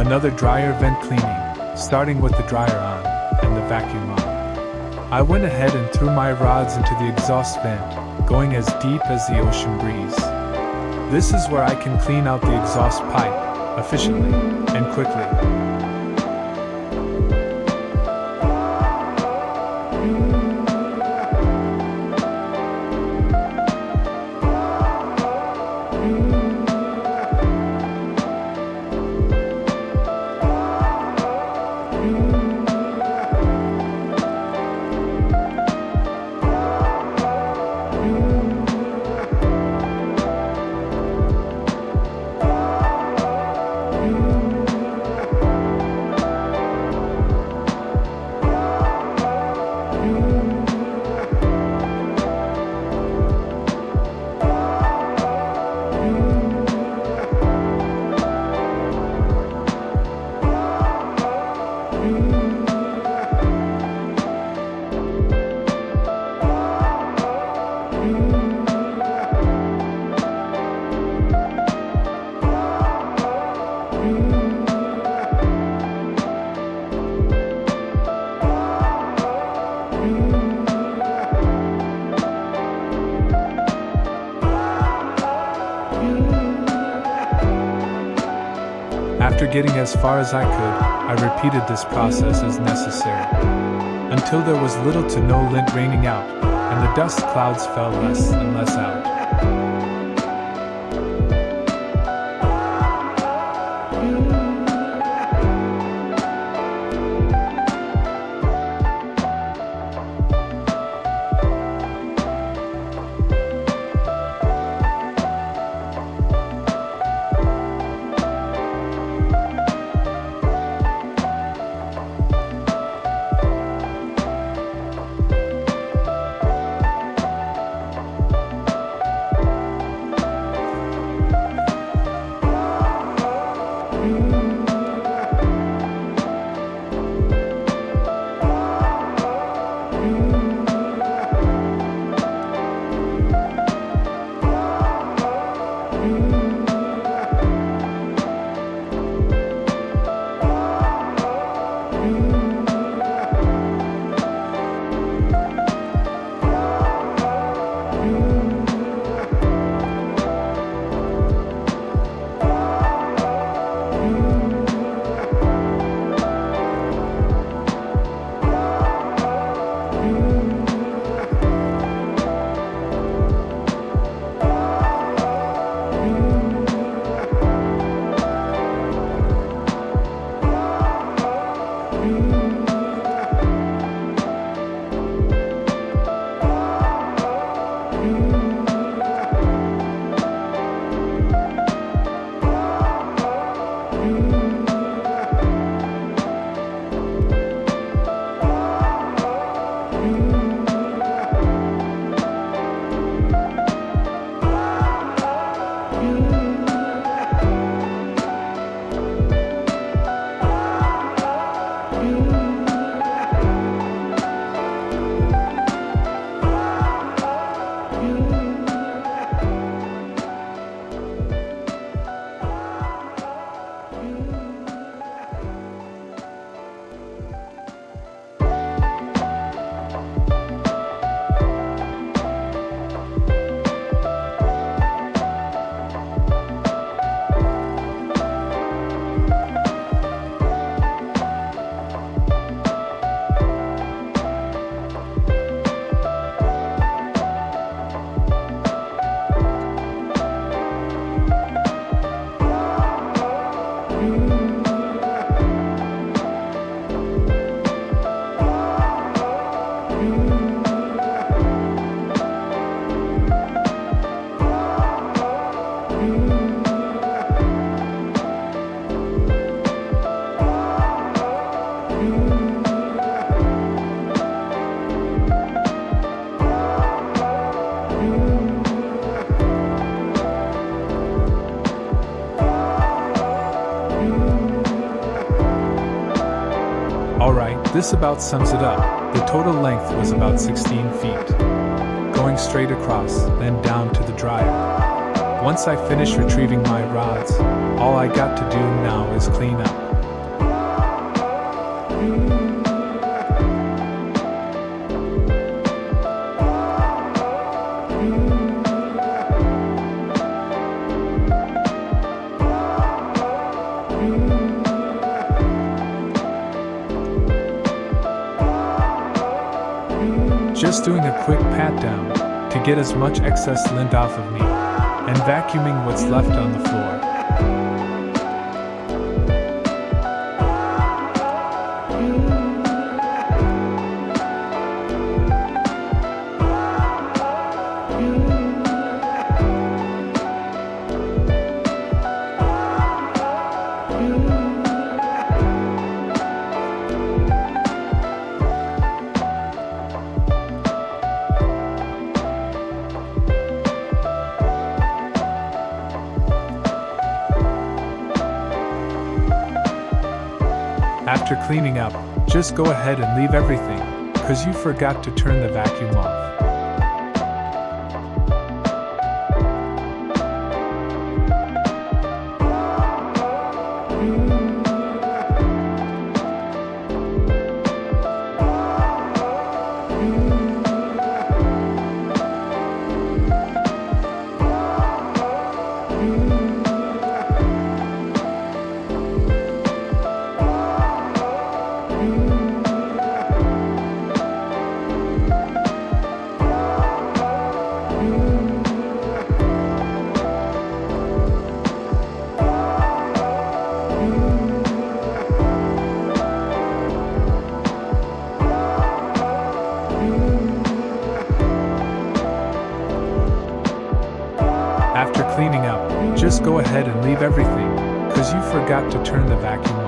Another dryer vent cleaning, starting with the dryer on and the vacuum on. I went ahead and threw my rods into the exhaust vent, going as deep as the ocean breeze. This is where I can clean out the exhaust pipe efficiently and quickly. After getting as far as I could, I repeated this process as necessary, until there was little to no lint raining out, and the dust clouds fell less and less out. This about sums it up. The total length was about 16 feet, going straight across, then down to the dryer. Once I finished retrieving my rods, all I got to do now is clean up. just doing a quick pat down to get as much excess lint off of me, and vacuuming what's left on the floor. After cleaning up, just go ahead and leave everything, cause you forgot to turn the vacuum off. After cleaning up, just go ahead and leave everything, cause you forgot to turn the vacuum off.